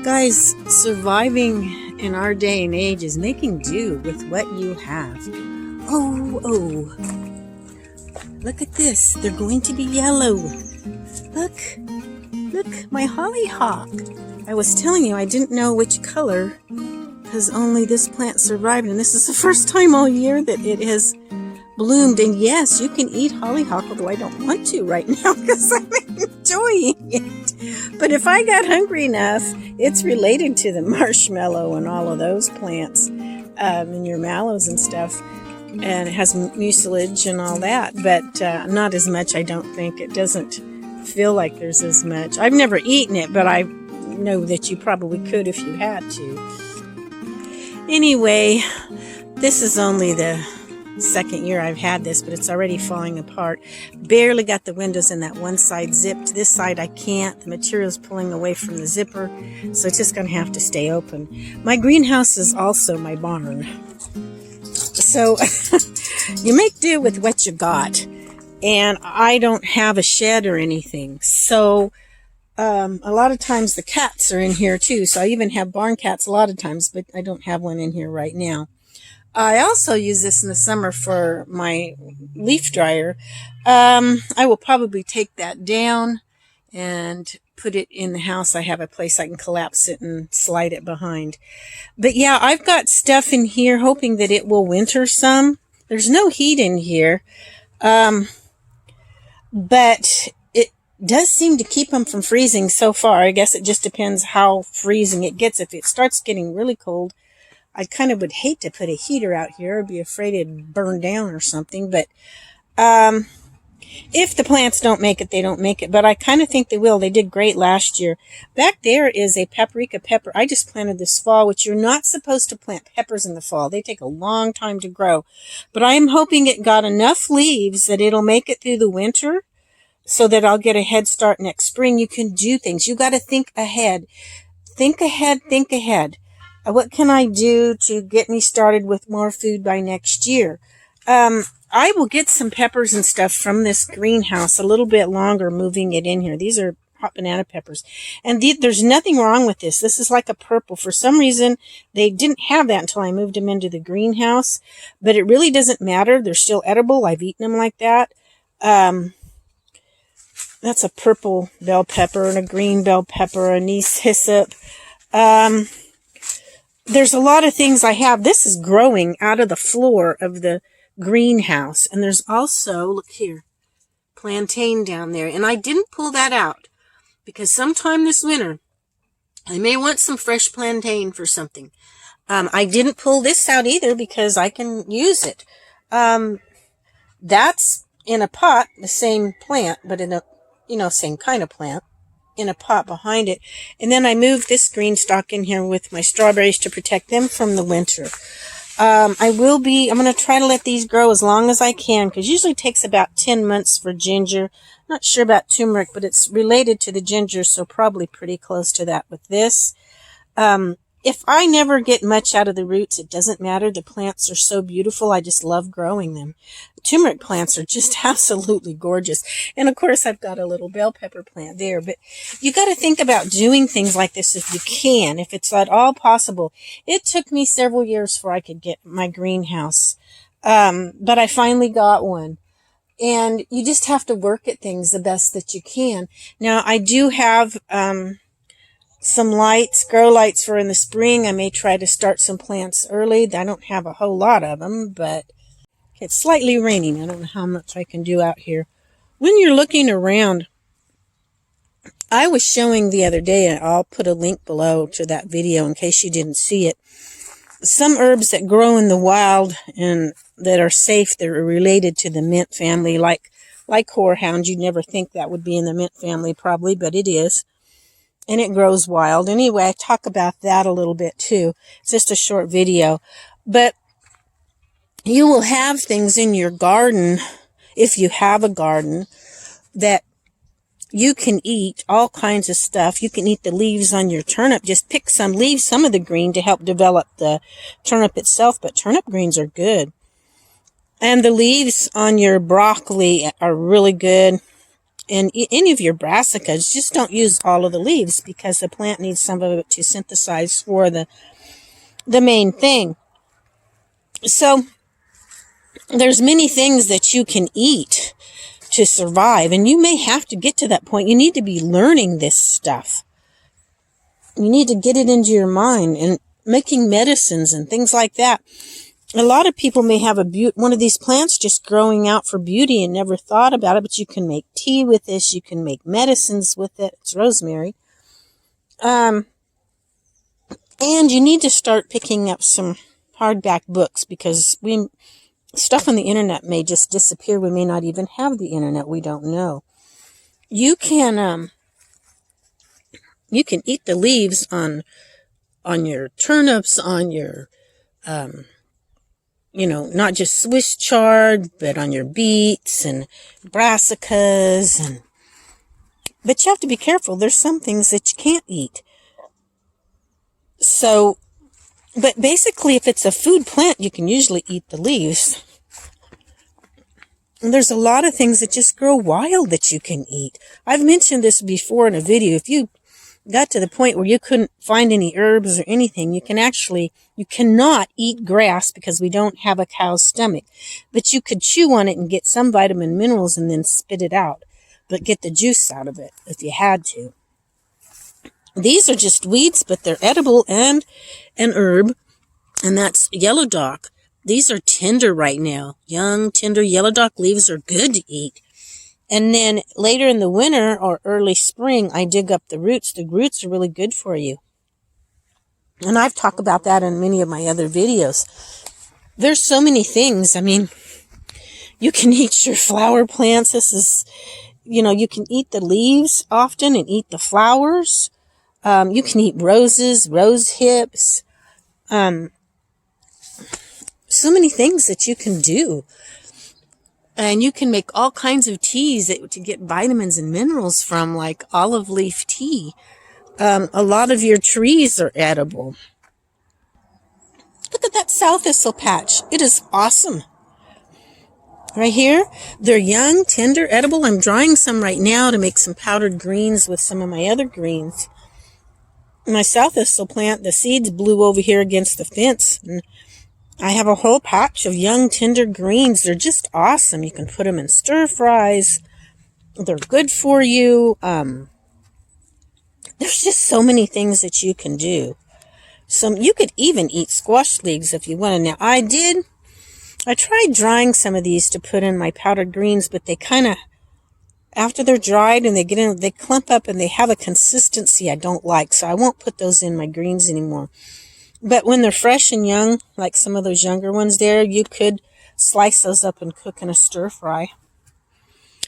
Guys, surviving in our day and age is making do with what you have. Oh, look at this. They're going to be yellow. Look, my hollyhock. I was telling you I didn't know which color because only this plant survived, and this is the first time all year that it has bloomed. And yes, you can eat hollyhock, although I don't want to right now because I'm enjoying it. But if I got hungry enough, it's related to the marshmallow and all of those plants, and your mallows and stuff. And it has mucilage and all that, but not as much, I don't think. It doesn't feel like there's as much. I've never eaten it, but I know that you probably could if you had to. Anyway, this is only the second year I've had this, but it's already falling apart. Barely got the windows in that one side zipped. This side I can't. The material's pulling away from the zipper, so it's just going to have to stay open. My greenhouse is also my barn. So you make do with what you got. And I don't have a shed or anything. So a lot of times the cats are in here too. So I even have barn cats a lot of times, but I don't have one in here right now. I also use this in the summer for my leaf dryer. I will probably take that down and put it in the house. I have a place I can collapse it and slide it behind. But yeah, I've got stuff in here hoping that it will winter some. There's no heat in here. But it does seem to keep them from freezing so far. I guess it just depends how freezing it gets. If it starts getting really cold, I kind of would hate to put a heater out here. I'd be afraid it'd burn down or something. But if the plants don't make it, they don't make it. But I kind of think they will. They did great last year. Back there is a paprika pepper. I just planted this fall, which you're not supposed to plant peppers in the fall. They take a long time to grow. But I am hoping it got enough leaves that it'll make it through the winter so that I'll get a head start next spring. You can do things. You got to think ahead. Think ahead. Think ahead. What can I do to get me started with more food by next year? I will get some peppers and stuff from this greenhouse a little bit longer, moving it in here. These are hot banana peppers. And there's nothing wrong with this. This is like a purple. For some reason, they didn't have that until I moved them into the greenhouse. But it really doesn't matter. They're still edible. I've eaten them like that. That's a purple bell pepper and a green bell pepper, anise hyssop. There's a lot of things I have. This is growing out of the floor of the greenhouse. And there's also, look here, plantain down there. And I didn't pull that out because sometime this winter, I may want some fresh plantain for something. I didn't pull this out either because I can use it. That's in a pot, the same plant, but in a, same kind of plant, in a pot behind it. And then I moved this green stalk in here with my strawberries to protect them from the winter. I'm going to try to let these grow as long as I can, because usually it takes about 10 months for ginger. Not sure about turmeric, but it's related to the ginger, so probably pretty close to that with this. If I never get much out of the roots, it doesn't matter. The plants are so beautiful. I just love growing them. Turmeric plants are just absolutely gorgeous. And of course, I've got a little bell pepper plant there. But you got to think about doing things like this if you can, if it's at all possible. It took me several years before I could get my greenhouse. But I finally got one. And you just have to work at things the best that you can. Now, I do have some lights, grow lights for in the spring. I may try to start some plants early. I don't have a whole lot of them, but it's slightly raining. I don't know how much I can do out here. When you're looking around, I was showing the other day, and I'll put a link below to that video in case you didn't see it, some herbs that grow in the wild and that are safe, that are related to the mint family, like horehound. You'd never think that would be in the mint family probably, but it is. And it grows wild. Anyway, I talk about that a little bit too. It's just a short video. But you will have things in your garden, if you have a garden, that you can eat, all kinds of stuff. You can eat the leaves on your turnip. Just pick some, leave some of the green to help develop the turnip itself. But turnip greens are good. And the leaves on your broccoli are really good. And any of your brassicas, just don't use all of the leaves because the plant needs some of it to synthesize for the main thing. So there's many things that you can eat to survive, and you may have to get to that point. You need to be learning this stuff. You need to get it into your mind, and making medicines and things like that. A lot of people may have one of these plants just growing out for beauty and never thought about it, but you can make tea with this. You can make medicines with it. It's rosemary. And you need to start picking up some hardback books, because stuff on the internet may just disappear. We may not even have the internet. We don't know. You can eat the leaves on your turnips, on your, not just Swiss chard, but on your beets and brassicas. But you have to be careful. There's some things that you can't eat. So, but basically, if it's a food plant, you can usually eat the leaves. And there's a lot of things that just grow wild that you can eat. I've mentioned this before in a video. If you got to the point where you couldn't find any herbs or anything, you cannot eat grass because we don't have a cow's stomach. But you could chew on it and get some vitamin minerals and then spit it out. But get the juice out of it if you had to. These are just weeds, but they're edible and an herb, and that's yellow dock. These are tender right now. Young, tender yellow dock leaves are good to eat. And then later in the winter or early spring, I dig up the roots. The roots are really good for you. And I've talked about that in many of my other videos. There's so many things. I mean, you can eat your flower plants. This is, you can eat the leaves often and eat the flowers. You can eat roses, rose hips. So many things that you can do. And you can make all kinds of teas to get vitamins and minerals from, like olive leaf tea. A lot of your trees are edible. Look at that sow thistle patch. It is awesome. Right here, they're young, tender, edible. I'm drying some right now to make some powdered greens with some of my other greens. My sow thistle plant, the seeds blew over here against the fence, and I have a whole patch of young, tender greens. They're just awesome. You can put them in stir fries. They're good for you. There's just so many things that you can do. You could even eat squash leaves if you want. Now, I tried drying some of these to put in my powdered greens, but they kind of, after they're dried and they clump up and they have a consistency I don't like, so I won't put those in my greens anymore. But when they're fresh and young, like some of those younger ones there, you could slice those up and cook in a stir fry.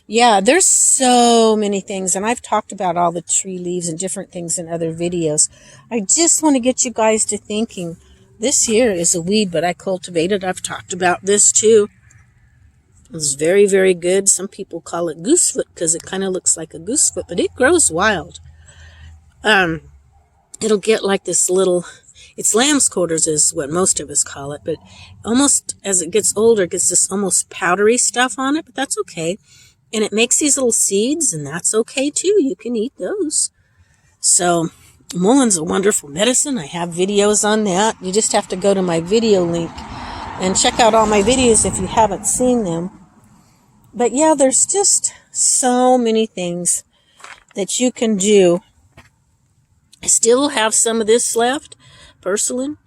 Yeah, there's so many things, and I've talked about all the tree leaves and different things in other videos. I just want to get you guys to thinking, this here is a weed, but I cultivated. I've talked about this too. It's very, very good. Some people call it goosefoot because it kind of looks like a goosefoot, but it grows wild. It'll get like this little, it's lamb's quarters is what most of us call it, but almost as it gets older, it gets this almost powdery stuff on it, but that's okay. And it makes these little seeds, and that's okay too. You can eat those. So mullein's a wonderful medicine. I have videos on that. You just have to go to my video link and check out all my videos if you haven't seen them. But yeah, there's just so many things that you can do. I still have some of this left, purslane.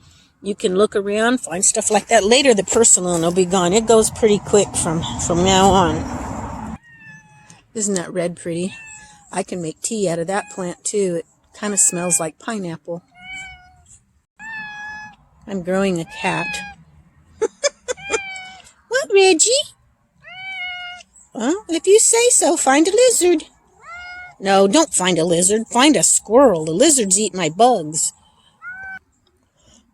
You can look around, find stuff like that. Later, the purslane will be gone. It goes pretty quick from now on. Isn't that red pretty? I can make tea out of that plant too. It kind of smells like pineapple. I'm growing a cat. What, Reggie? Well, if you say so, find a lizard. No, don't find a lizard. Find a squirrel. The lizards eat my bugs.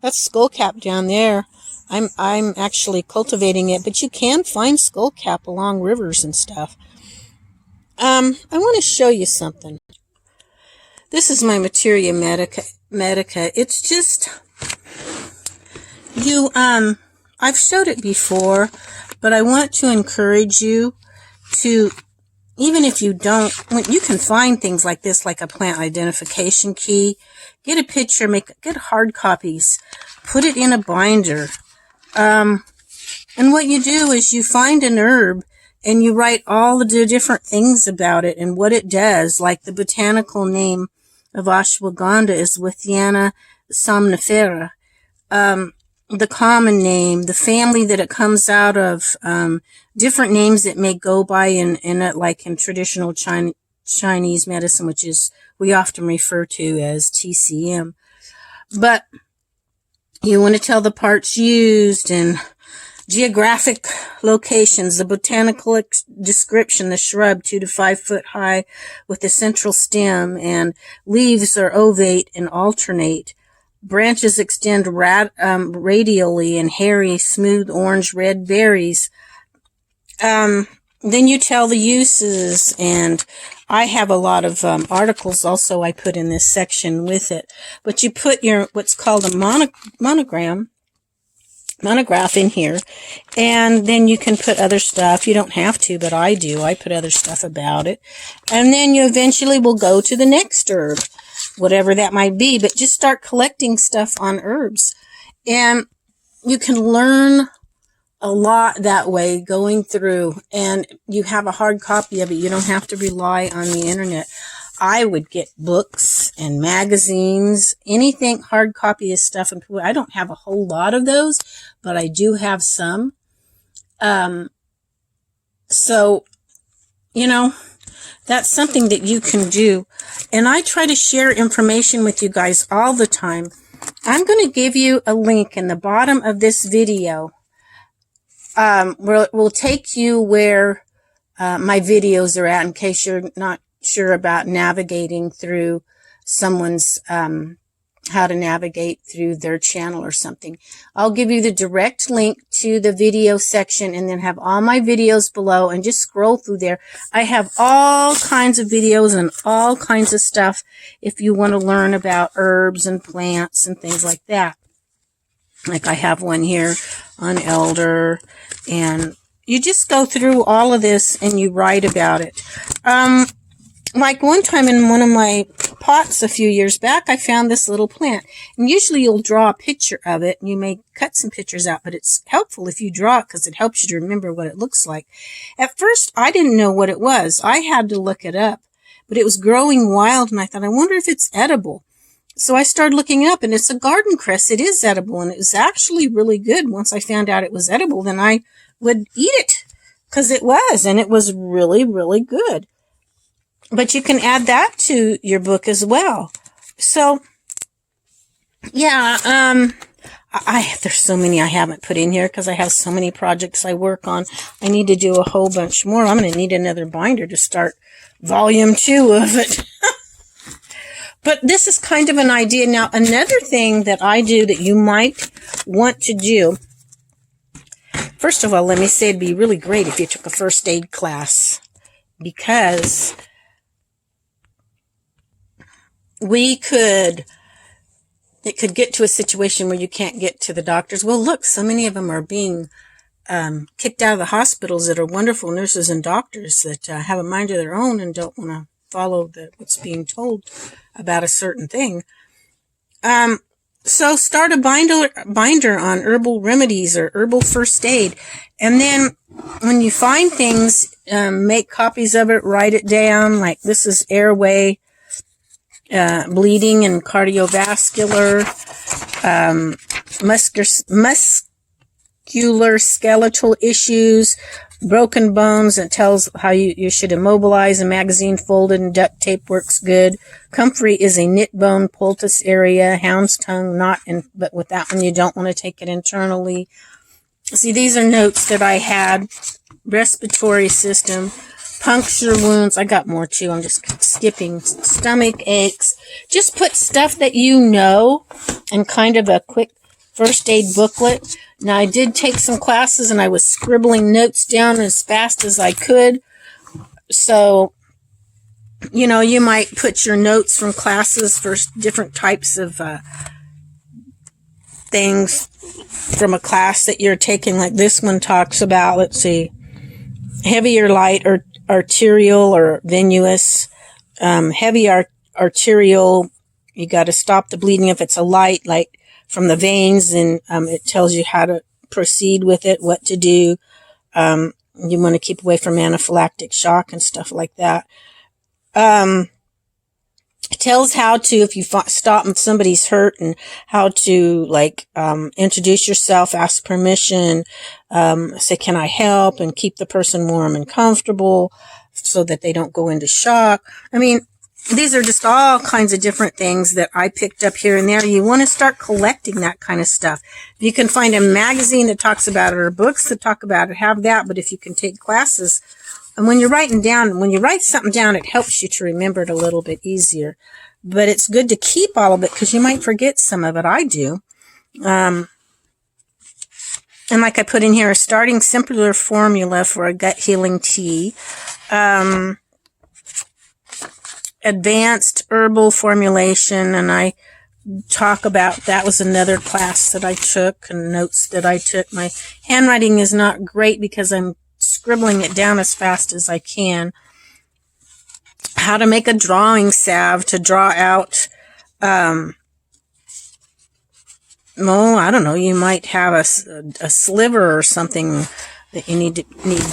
That's skullcap down there. I'm actually cultivating it, but you can find skullcap along rivers and stuff. I want to show you something. This is my Materia Medica. It's just, I've showed it before, but I want to encourage you to even if you don't, you can find things like this, like a plant identification key. Get a picture, get hard copies, put it in a binder. And what you do is you find an herb and you write all the different things about it and what it does. Like the botanical name of ashwagandha is Withiana somnifera. The common name, the family that it comes out of, different names it may go by in it, like in traditional Chinese medicine, which is we often refer to as TCM. But you want to tell the parts used and geographic locations, the botanical description, the shrub 2 to 5 foot high with a central stem, and leaves are ovate and alternate. Branches extend radially and hairy, smooth orange red berries. Then you tell the uses, and I have a lot of articles also I put in this section with it. But you put your what's called a monograph in here, and then you can put other stuff. You don't have to, but I do. I put other stuff about it. And then you eventually will go to the next herb, whatever that might be, but just start collecting stuff on herbs. And you can learn a lot that way going through, and you have a hard copy of it. You don't have to rely on the internet. I would get books and magazines, anything hard copy of stuff. And I don't have a whole lot of those, but I do have some. So, that's something that you can do. And I try to share information with you guys all the time. I'm going to give you a link in the bottom of this video. Will take you where my videos are at in case you're not sure about navigating through someone's, how to navigate through their channel or something. I'll give you the direct link to the video section and then have all my videos below, and just scroll through there. I have all kinds of videos and all kinds of stuff if you want to learn about herbs and plants and things like that. Like I have one here on elder, and you just go through all of this and you write about it. Like one time in one of my pots a few years back, I found this little plant. And usually you'll draw a picture of it, and you may cut some pictures out, but it's helpful if you draw it because it helps you to remember what it looks like. At first, I didn't know what it was. I had to look it up, but it was growing wild, and I thought, I wonder if it's edible. So I started looking it up, and it's a garden cress. It is edible, and it was actually really good. Once I found out it was edible, then I would eat it because it was, and it was really, really good. But you can add that to your book as well. So, yeah, there's so many I haven't put in here because I have so many projects I work on. I need to do a whole bunch more. I'm going to need another binder to start volume 2 of it. But this is kind of an idea. Now, another thing that I do that you might want to do, first of all, let me say it'd be really great if you took a first aid class, because it could get to a situation where you can't get to the doctors. Well, look, so many of them are being kicked out of the hospitals that are wonderful nurses and doctors that have a mind of their own and don't want to follow what's being told about a certain thing. So start a binder on herbal remedies or herbal first aid. And then when you find things, make copies of it, write it down. Like this is airway, bleeding and cardiovascular, musculoskeletal issues, broken bones. It tells how you should immobilize. A magazine folded and duct tape works good. Comfrey is a knit bone, poultice area, hound's tongue, but with that one you don't want to take it internally. See, these are notes that I had. Respiratory system, puncture wounds. I got more too. I'm just skipping. Stomach aches. Just put stuff that you know and kind of a quick first aid booklet. Now, I did take some classes and I was scribbling notes down as fast as I could. So, you might put your notes from classes for different types of things from a class that you're taking. Like this one talks about, let's see, heavy or light, or arterial or venous. Heavy arterial, you got to stop the bleeding. If it's a light, like from the veins, and it tells you how to proceed with it, what to do. You want to keep away from anaphylactic shock and stuff like that. It tells how to, if you stop and somebody's hurt, and how to, like, introduce yourself, ask permission, say, can I help, and keep the person warm and comfortable so that they don't go into shock. I mean, these are just all kinds of different things that I picked up here and there. You want to start collecting that kind of stuff. If you can find a magazine that talks about it or books that talk about it, have that. But if you can take classes, and when you write something down, it helps you to remember it a little bit easier. But it's good to keep all of it because you might forget some of it. I do. And like I put in here, a starting simpler formula for a gut healing tea. Advanced herbal formulation, and I talk about, that was another class that I took and notes that I took. My handwriting is not great because I'm scribbling it down as fast as I can. How to make a drawing salve to draw out, I don't know, you might have a sliver or something that you need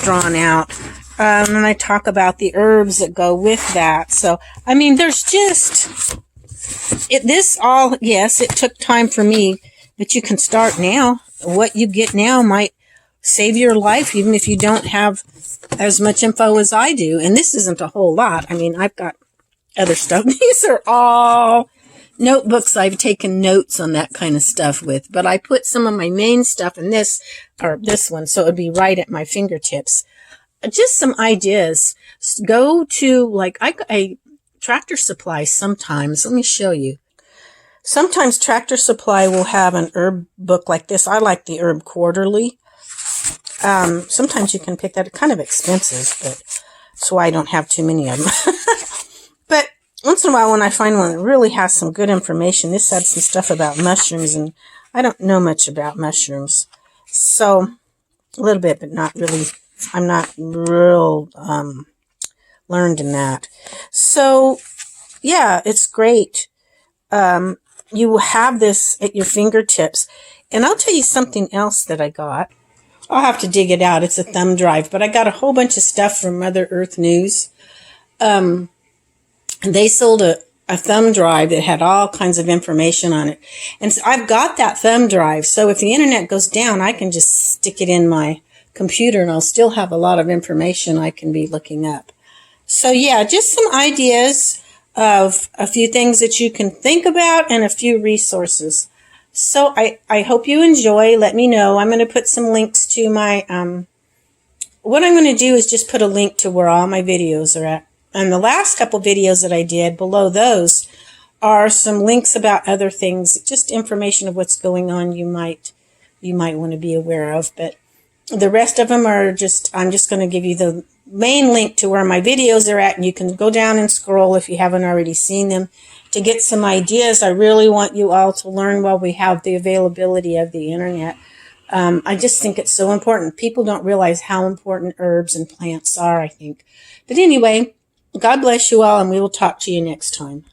drawn out. And I talk about the herbs that go with that. So, I mean, there's just, yes, it took time for me, but you can start now. What you get now might save your life, even if you don't have as much info as I do. And this isn't a whole lot. I mean, I've got other stuff. These are all notebooks I've taken notes on that kind of stuff with, but I put some of my main stuff in this one, so it would be right at my fingertips. Just some ideas. Go to, like, I Tractor Supply sometimes. Let me show you. Sometimes Tractor Supply will have an herb book like this. I like the Herb Quarterly. Sometimes you can pick that. It's kind of expensive, but that's why I don't have too many of them. But once in a while when I find one that really has some good information, this had some stuff about mushrooms, and I don't know much about mushrooms. So, a little bit, but not really. I'm not real learned in that. So, yeah, it's great. You will have this at your fingertips. And I'll tell you something else that I got. I'll have to dig it out. It's a thumb drive. But I got a whole bunch of stuff from Mother Earth News. They sold a thumb drive that had all kinds of information on it. And so I've got that thumb drive. So if the internet goes down, I can just stick it in my computer and I'll still have a lot of information I can be looking up. So yeah, just some ideas of a few things that you can think about and a few resources. So I hope you enjoy. Let me know. I'm going to put some links to my, what I'm going to do is just put a link to where all my videos are at. And the last couple videos that I did, below those are some links about other things, just information of what's going on you might want to be aware of. But the rest of them are I'm just going to give you the main link to where my videos are at, and you can go down and scroll if you haven't already seen them to get some ideas. I really want you all to learn while we have the availability of the internet. I just think it's so important. People don't realize how important herbs and plants are, I think. But anyway, God bless you all, and we will talk to you next time.